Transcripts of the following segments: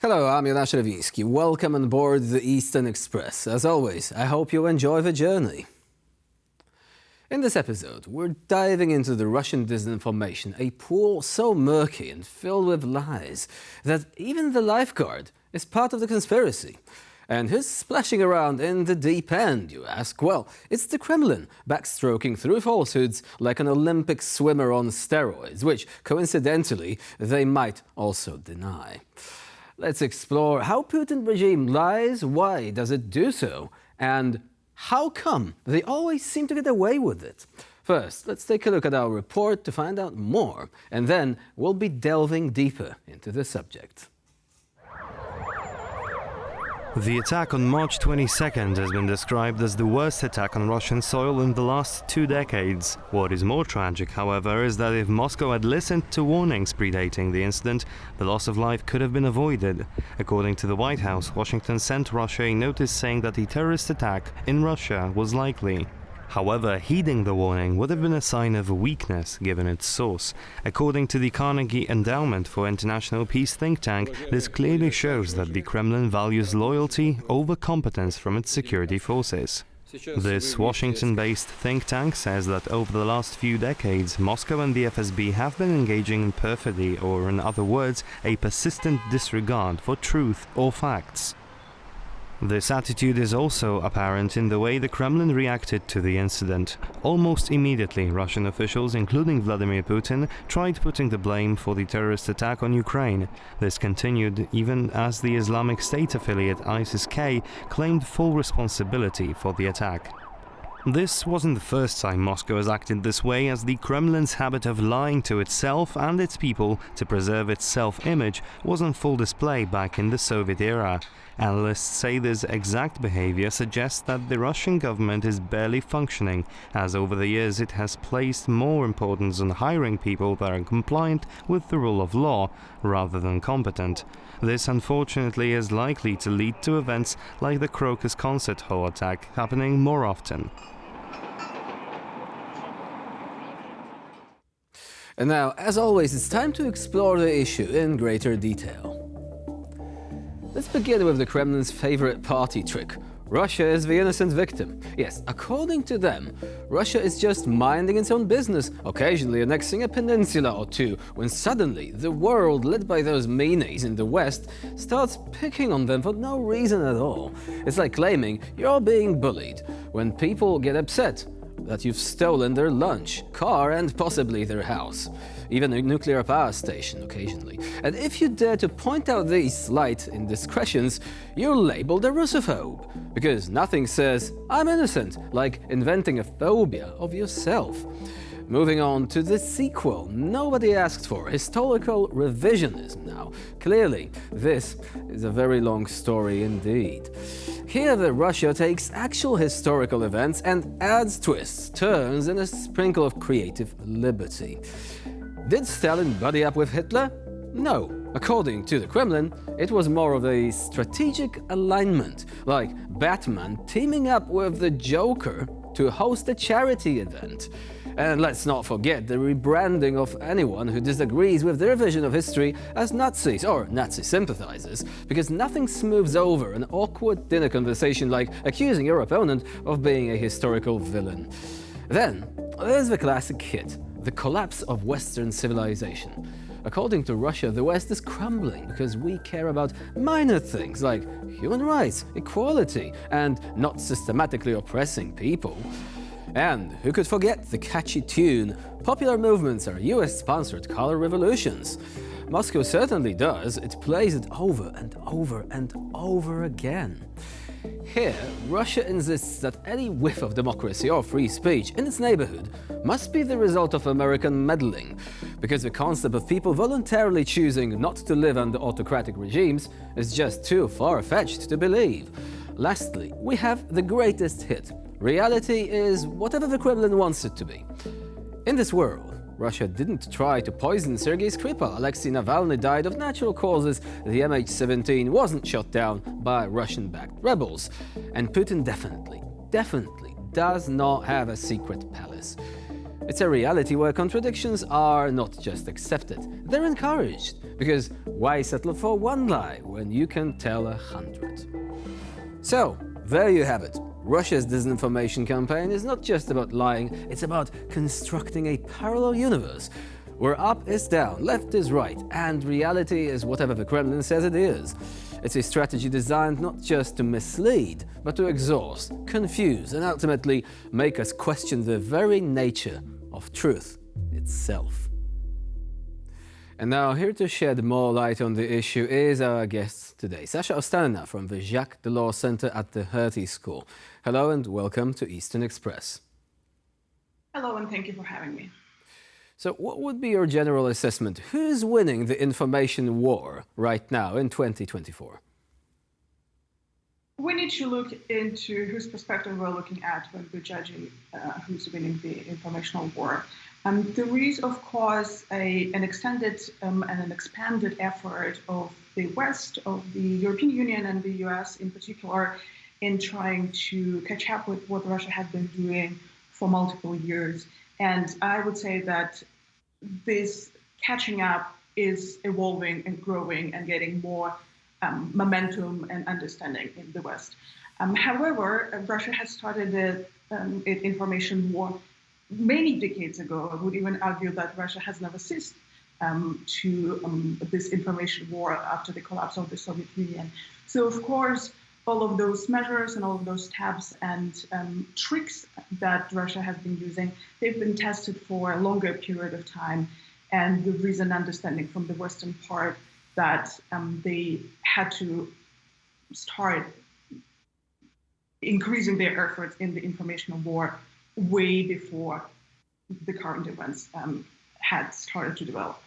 Hello, I'm Jonasz Rewiński. Welcome on board the Eastern Express. As always, I hope you enjoy the journey. In this episode, we're diving into the Russian disinformation, a pool so murky and filled with lies that even the lifeguard is part of the conspiracy. And who's splashing around in the deep end, you ask? Well, it's the Kremlin, backstroking through falsehoods like an Olympic swimmer on steroids, which, coincidentally, they might also deny. Let's explore how Putin regime lies, why does it do so, and how come they always seem to get away with it. First, let's take a look at our report to find out more, and then we'll be delving deeper into the subject. The attack on March 22nd has been described as the worst attack on Russian soil in the last 2 decades. What is more tragic, however, is that if Moscow had listened to warnings predating the incident, the loss of life could have been avoided. According to the White House, Washington sent Russia a notice saying that a terrorist attack in Russia was likely. However, heeding the warning would have been a sign of weakness given its source. According to the Carnegie Endowment for International Peace think tank, this clearly shows that the Kremlin values loyalty over competence from its security forces. This Washington-based think tank says that over the last few decades, Moscow and the FSB have been engaging in perfidy, or in other words, a persistent disregard for truth or facts. This attitude is also apparent in the way the Kremlin reacted to the incident. Almost immediately, Russian officials, including Vladimir Putin, tried putting the blame for the terrorist attack on Ukraine. This continued even as the Islamic State affiliate ISIS-K claimed full responsibility for the attack. This wasn't the first time Moscow has acted this way, as the Kremlin's habit of lying to itself and its people to preserve its self-image was on full display back in the Soviet era. Analysts say this exact behavior suggests that the Russian government is barely functioning, as over the years it has placed more importance on hiring people that are compliant with the rule of law rather than competent. This unfortunately is likely to lead to events like the Crocus concert hall attack happening more often. And now, as always, it's time to explore the issue in greater detail. Let's begin with the Kremlin's favorite party trick. Russia is the innocent victim. Yes, according to them, Russia is just minding its own business, occasionally annexing a peninsula or two, when suddenly the world, led by those meanies in the West, starts picking on them for no reason at all. It's like claiming you're being bullied when people get upset that you've stolen their lunch, car, and possibly their house. Even a nuclear power station occasionally. And if you dare to point out these slight indiscretions, you're labeled a Russophobe. Because nothing says, I'm innocent, like inventing a phobia of yourself. Moving on to the sequel nobody asked for, historical revisionism now. Clearly, this is a very long story indeed. Here Russia takes actual historical events and adds twists, turns, and a sprinkle of creative liberty. Did Stalin buddy up with Hitler? No. According to the Kremlin, it was more of a strategic alignment, like Batman teaming up with the Joker to host a charity event. And let's not forget the rebranding of anyone who disagrees with their vision of history as Nazis or Nazi sympathizers, because nothing smooths over an awkward dinner conversation like accusing your opponent of being a historical villain. Then, there's the classic hit, the collapse of Western civilization. According to Russia, the West is crumbling because we care about minor things like human rights, equality, and not systematically oppressing people. And who could forget the catchy tune, popular movements are US-sponsored color revolutions. Moscow certainly does, it plays it over and over and over again. Here, Russia insists that any whiff of democracy or free speech in its neighborhood must be the result of American meddling, because the concept of people voluntarily choosing not to live under autocratic regimes is just too far-fetched to believe. Lastly, we have the greatest hit. Reality is whatever the Kremlin wants it to be. In this world, Russia didn't try to poison Sergei Skripal. Alexei Navalny died of natural causes. The MH17 wasn't shot down by Russian-backed rebels. And Putin definitely does not have a secret palace. It's a reality where contradictions are not just accepted, they're encouraged. Because why settle for one lie when you can tell 100? So, there you have it. Russia's disinformation campaign is not just about lying, it's about constructing a parallel universe where up is down, left is right, and reality is whatever the Kremlin says it is. It's a strategy designed not just to mislead, but to exhaust, confuse, and ultimately make us question the very nature of truth itself. And now, here to shed more light on the issue is our guest today, Sasha Ostanina from the Jacques Delors Center at the Hertie School. Hello and welcome to Eastern Express. Hello and thank you for having me. So what would be your general assessment? Who's winning the information war right now in 2024? We need to look into whose perspective we're looking at when we're judging who's winning the informational war. There is, of course, an extended and an expanded effort of the West, of the European Union and the US in particular, in trying to catch up with what Russia has been doing for multiple years. And I would say that this catching up is evolving and growing and getting more momentum and understanding in the West. However, Russia has started its information war many decades ago. I would even argue that Russia has never ceased to this information war after the collapse of the Soviet Union. So, of course, all of those measures and all of those tabs and tricks that Russia has been using, they've been tested for a longer period of time. And there is an understanding from the Western part that they had to start increasing their efforts in the informational war way before the current events had started to develop.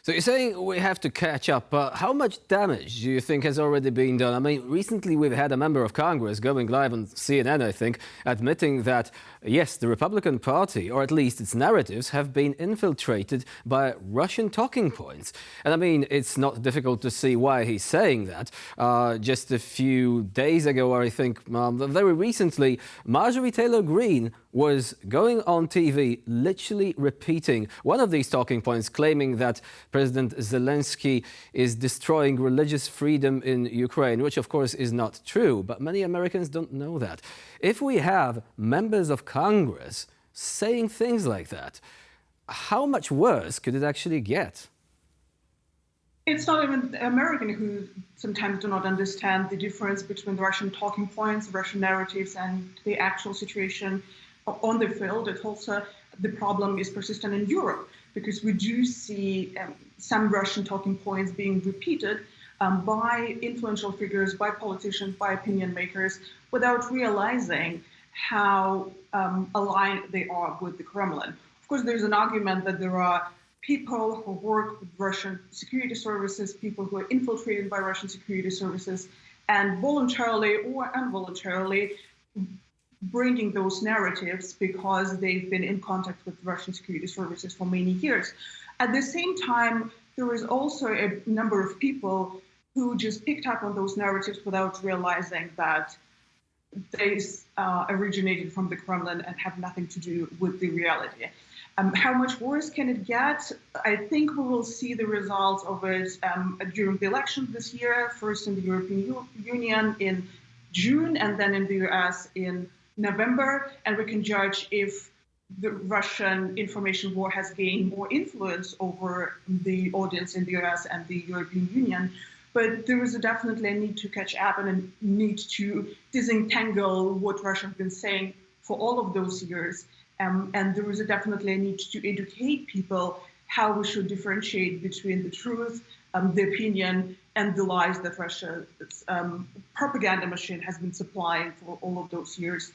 So you're saying we have to catch up, but how much damage do you think has already been done? I mean, recently we've had a member of Congress going live on CNN, I think, admitting that, yes, the Republican Party, or at least its narratives, have been infiltrated by Russian talking points. And I mean, it's not difficult to see why he's saying that. Just a few days ago, or I think very recently, Marjorie Taylor Greene was going on TV, literally repeating one of these talking points, claiming that President Zelensky is destroying religious freedom in Ukraine, which of course is not true, but many Americans don't know that. If we have members of Congress saying things like that, how much worse could it actually get? It's not even Americans who sometimes do not understand the difference between the Russian talking points, Russian narratives, and the actual situation on the field. It's also the problem is persistent in Europe, because we do see some Russian talking points being repeated by influential figures, by politicians, by opinion makers, without realizing how aligned they are with the Kremlin. Of course, there's an argument that there are people who work with Russian security services, people who are infiltrated by Russian security services, and voluntarily or involuntarily bringing those narratives because they've been in contact with Russian security services for many years. At the same time, there is also a number of people who just picked up on those narratives without realizing that they originated from the Kremlin and have nothing to do with the reality. How much worse can it get? I think we will see the results of it during the election this year, first in the European Union in June and then in the US in November, and we can judge if the Russian information war has gained more influence over the audience in the US and the European Union. But there is definitely a need to catch up and a need to disentangle what Russia has been saying for all of those years. And there is definitely a need to educate people how we should differentiate between the truth, the opinion, and the lies that Russia's propaganda machine has been supplying for all of those years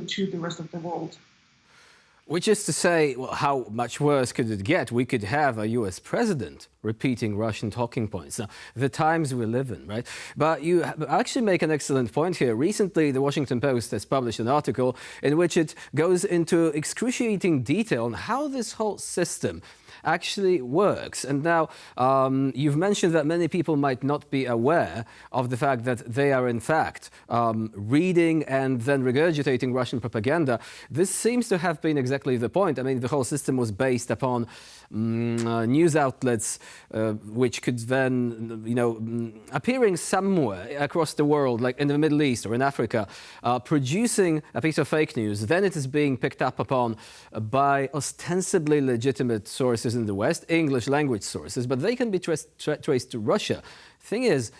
to the rest of the world. Which is to say, well, how much worse could it get? We could have a US president repeating Russian talking points. Now, the times we live in, right? But you actually make an excellent point here. Recently, the Washington Post has published an article in which it goes into excruciating detail on how this whole system actually works. And now you've mentioned that many people might not be aware of the fact that they are in fact reading and then regurgitating Russian propaganda. This seems to have been exactly the point. I mean, the whole system was based upon news outlets which could then, appearing somewhere across the world, like in the Middle East or in Africa, producing a piece of fake news. Then it is being picked up upon by ostensibly legitimate sources in the West, English language sources, but they can be traced to Russia. Thing is,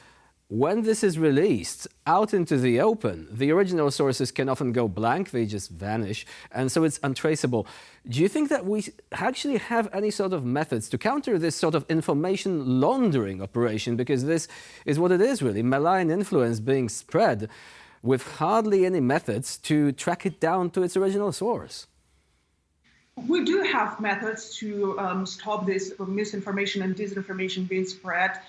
when this is released out into the open, the original sources can often go blank, they just vanish, and so it's untraceable. Do you think that we actually have any sort of methods to counter this sort of information laundering operation? Because this is what it is really, malign influence being spread with hardly any methods to track it down to its original source. We do have methods to stop this misinformation and disinformation being spread.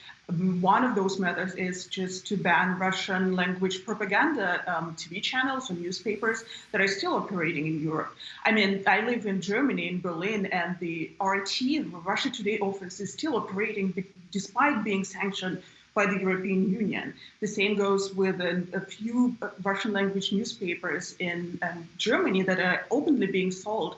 One of those methods is just to ban Russian language propaganda TV channels or newspapers that are still operating in Europe. I mean, I live in Germany, in Berlin, and the RT, Russia Today office, is still operating despite being sanctioned by the European Union. The same goes with a few Russian language newspapers in Germany that are openly being sold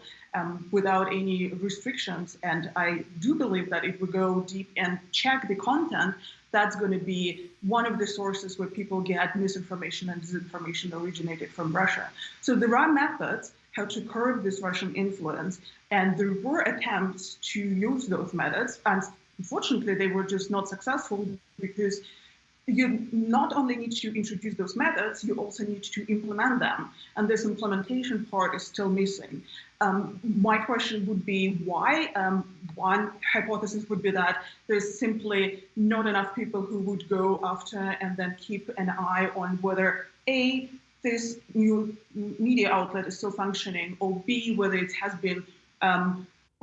without any restrictions. And I do believe that if we go deep and check the content, that's going to be one of the sources where people get misinformation and disinformation originated from Russia. So there are methods how to curb this Russian influence, and there were attempts to use those methods, and unfortunately they were just not successful, because you not only need to introduce those methods, you also need to implement them. And this implementation part is still missing. My question would be why? One hypothesis would be that there's simply not enough people who would go after and then keep an eye on whether A, this new media outlet is still functioning, or B, whether it has been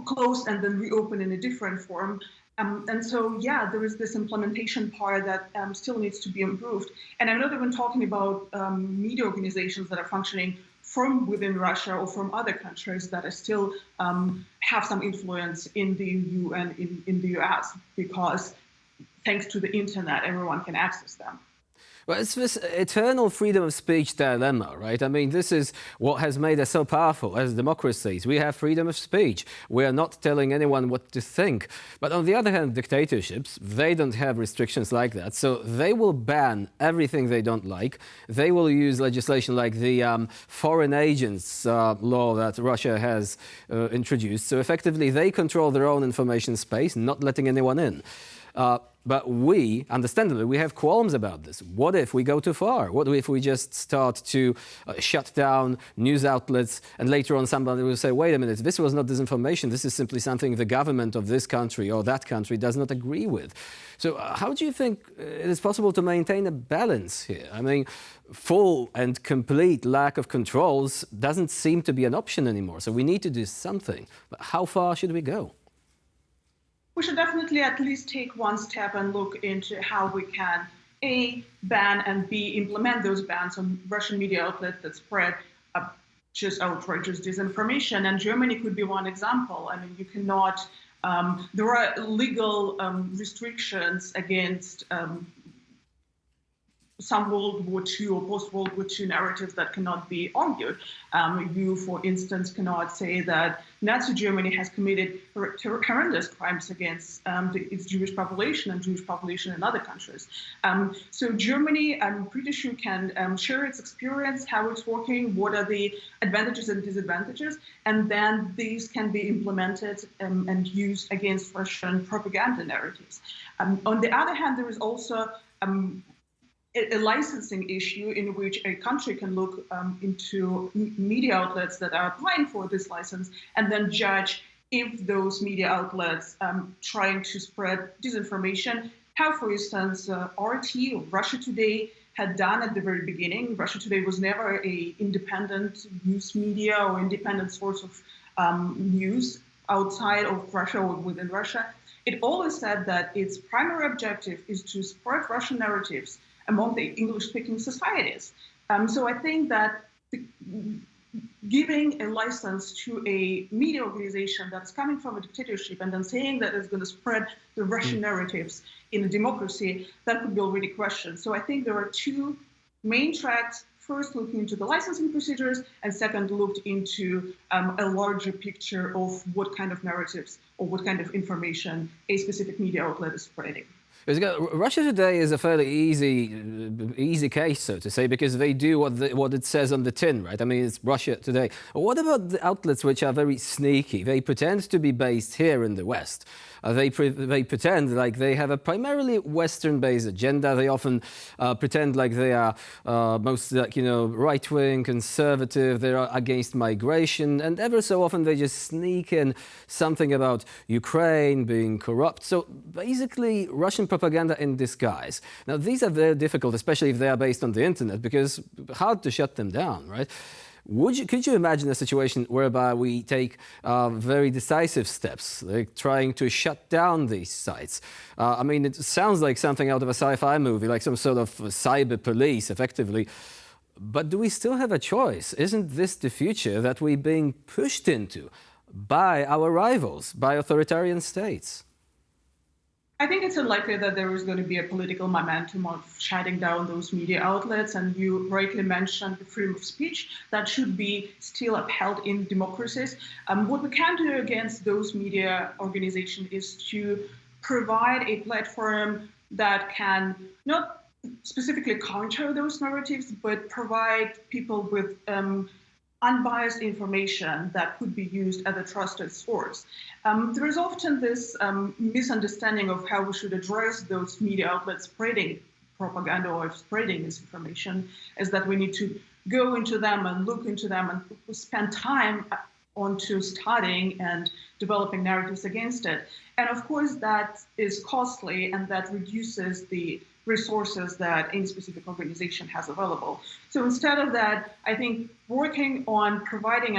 closed and then reopened in a different form. And so, yeah, there is this implementation part that still needs to be improved. And I'm not even talking about media organizations that are functioning from within Russia or from other countries that are still have some influence in the EU and in the US, because thanks to the internet, everyone can access them. Well, it's this eternal freedom of speech dilemma, right? I mean, this is what has made us so powerful as democracies. We have freedom of speech. We are not telling anyone what to think. But on the other hand, dictatorships, they don't have restrictions like that. So they will ban everything they don't like. They will use legislation like the foreign agents law that Russia has introduced. So effectively, they control their own information space, not letting anyone in. But we, understandably, we have qualms about this. What if we go too far? What if we just start to shut down news outlets, and later on somebody will say, wait a minute, this was not disinformation, this is simply something the government of this country or that country does not agree with. So how do you think it is possible to maintain a balance here? I mean, full and complete lack of controls doesn't seem to be an option anymore. So we need to do something. But how far should we go? We should definitely at least take one step and look into how we can, A, ban, and B, implement those bans on Russian media outlets that spread just outrageous disinformation. And Germany could be one example. I mean, you cannot, there are legal restrictions against some World War II or post-World War II narratives that cannot be argued. You, for instance, cannot say that Nazi Germany has committed horrendous crimes against its Jewish population and Jewish population in other countries. So Germany, I'm pretty sure, can share its experience, how it's working, what are the advantages and disadvantages, and then these can be implemented and used against Russian propaganda narratives. On the other hand, there is also a licensing issue in which a country can look into media outlets that are applying for this license and then judge if those media outlets trying to spread disinformation, how, for instance, RT or Russia Today had done at the very beginning. Russia Today was never an independent news media or independent source of news outside of Russia or within Russia. It always said that its primary objective is to spread Russian narratives among the English-speaking societies. So I think that giving a license to a media organization that's coming from a dictatorship and then saying that it's going to spread the Russian narratives in a democracy, that could be already questioned. So I think there are two main tracks. First, looking into the licensing procedures, and second, looked into a larger picture of what kind of narratives or what kind of information a specific media outlet is spreading. Russia Today is a fairly easy case, so to say, because they do what it says on the tin, right? I mean, it's Russia Today. What about the outlets which are very sneaky? They pretend to be based here in the West. They pretend like they have a primarily Western-based agenda. They often pretend like they are right-wing, conservative. They are against migration, and ever so often they just sneak in something about Ukraine being corrupt. So basically, Russian propaganda in disguise. Now, these are very difficult, especially if they are based on the internet, because hard to shut them down, right? Could you imagine a situation whereby we take very decisive steps, like trying to shut down these sites? I mean, it sounds like something out of a sci-fi movie, like some sort of cyber police, effectively. But do we still have a choice? Isn't this the future that we're being pushed into by our rivals, by authoritarian states? I think it's unlikely that there is going to be a political momentum of shutting down those media outlets. And you rightly mentioned the freedom of speech that should be still upheld in democracies. What we can do against those media organizations is to provide a platform that can not specifically counter those narratives, but provide people with unbiased information that could be used as a trusted source. There is often this misunderstanding of how we should address those media outlets spreading propaganda or spreading misinformation, is that we need to go into them and look into them and spend time onto studying and developing narratives against it. And of course, that is costly and that reduces the resources that any specific organization has available. So instead of that, I think working on providing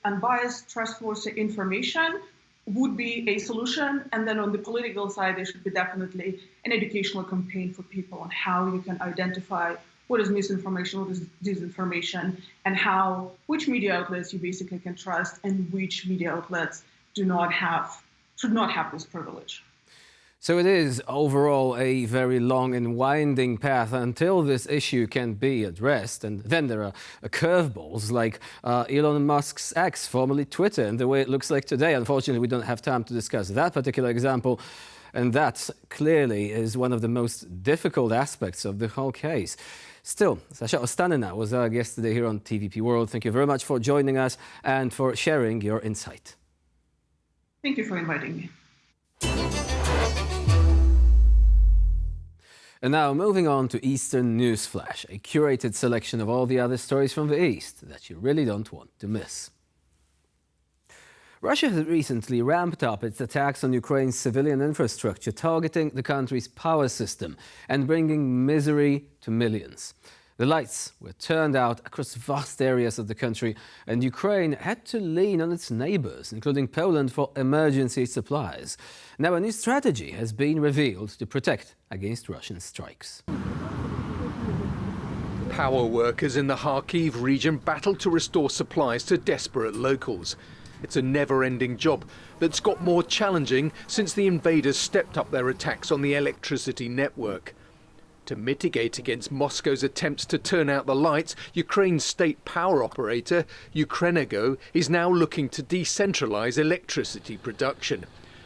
unbiased, trustworthy information would be a solution. And then on the political side, there should be definitely an educational campaign for people on how you can identify what is misinformation, what is disinformation, and which media outlets you basically can trust and which media outlets should not have this privilege. So it is overall a very long and winding path until this issue can be addressed. And then there are curveballs like Elon Musk's X, formerly Twitter, and the way it looks like today. Unfortunately, we don't have time to discuss that particular example. And that clearly is one of the most difficult aspects of the whole case. Still, Sasha Ostanina was our guest today here on TVP World. Thank you very much for joining us and for sharing your insight. Thank you for inviting me. And now moving on to Eastern News Flash, a curated selection of all the other stories from the East that you really don't want to miss. Russia has recently ramped up its attacks on Ukraine's civilian infrastructure, targeting the country's power system and bringing misery to millions. The lights were turned out across vast areas of the country, and Ukraine had to lean on its neighbors, including Poland, for emergency supplies. Now a new strategy has been revealed to protect against Russian strikes. Power workers in the Kharkiv region battle to restore supplies to desperate locals. It's a never-ending job that's got more challenging since the invaders stepped up their attacks on the electricity network. To mitigate against Moscow's attempts to turn out the lights, Ukraine's state power operator, Ukrenergo, is now looking to decentralize electricity production.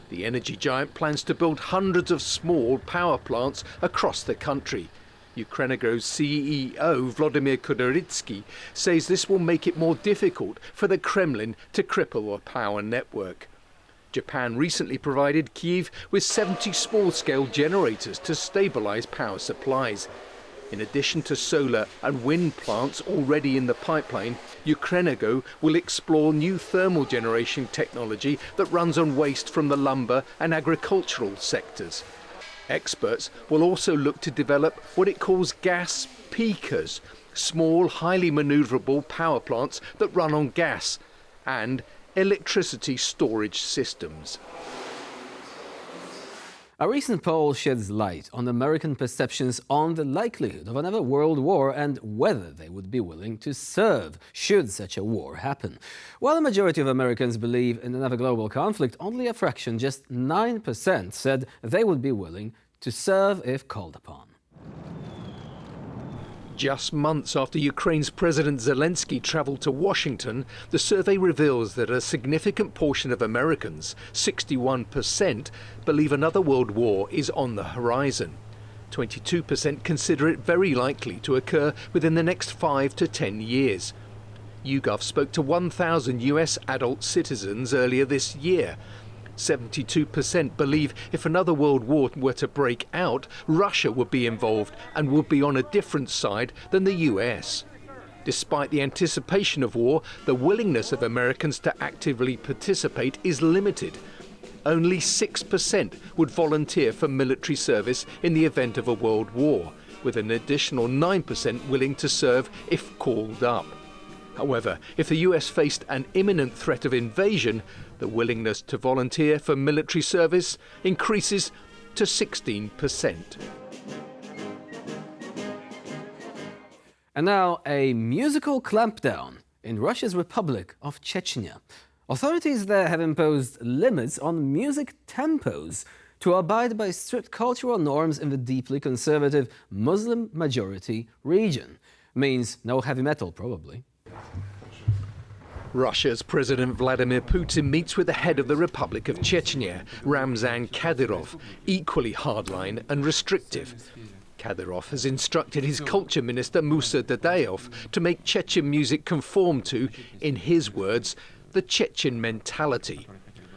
The energy giant plans to build hundreds of small power plants across the country. Ukrenergo's CEO, Vladimir Kudryavtsky, says this will make it more difficult for the Kremlin to cripple a power network. Japan recently provided Kyiv with 70 small-scale generators to stabilize power supplies. In addition to solar and wind plants already in the pipeline, Ukrenergo will explore new thermal generation technology that runs on waste from the lumber and agricultural sectors. Experts will also look to develop what it calls gas peakers, small, highly maneuverable power plants that run on gas, and electricity storage systems. A recent poll sheds light on American perceptions on the likelihood of another world war and whether they would be willing to serve should such a war happen. While the majority of Americans believe in another global conflict, only a fraction, just 9%, said they would be willing to serve if called upon. Just months after Ukraine's President Zelensky travelled to Washington, the survey reveals that a significant portion of Americans, 61%, believe another world war is on the horizon. 22% consider it very likely to occur within the next 5 to 10 years. YouGov spoke to 1,000 US adult citizens earlier this year. 72% believe if another world war were to break out, Russia would be involved and would be on a different side than the US. Despite the anticipation of war, the willingness of Americans to actively participate is limited. Only 6% would volunteer for military service in the event of a world war, with an additional 9% willing to serve if called up. However, if the US faced an imminent threat of invasion, the willingness to volunteer for military service increases to 16%. And now, a musical clampdown in Russia's Republic of Chechnya. Authorities there have imposed limits on music tempos to abide by strict cultural norms in the deeply conservative Muslim-majority region. Means no heavy metal, probably. Russia's President Vladimir Putin meets with the head of the Republic of Chechnya, Ramzan Kadyrov, equally hardline and restrictive. Kadyrov has instructed his culture minister Musa Dadayov to make Chechen music conform to, in his words, the Chechen mentality.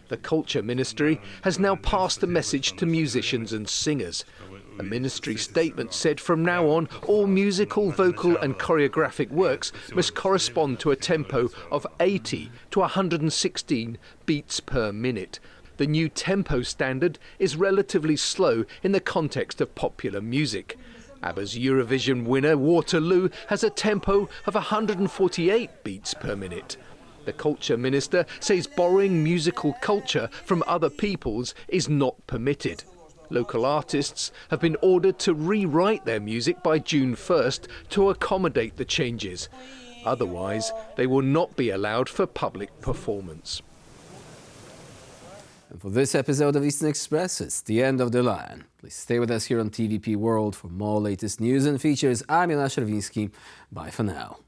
The culture ministry has now passed the message to musicians and singers. A ministry statement said from now on, all musical, vocal and choreographic works must correspond to a tempo of 80 to 116 beats per minute. The new tempo standard is relatively slow in the context of popular music. ABBA's Eurovision winner Waterloo has a tempo of 148 beats per minute. The culture minister says borrowing musical culture from other peoples is not permitted. Local artists have been ordered to rewrite their music by June 1st to accommodate the changes. Otherwise, they will not be allowed for public performance. And for this episode of Eastern Express, it's the end of the line. Please stay with us here on TVP World for more latest news and features. I'm Jonasz Rewiński. Bye for now.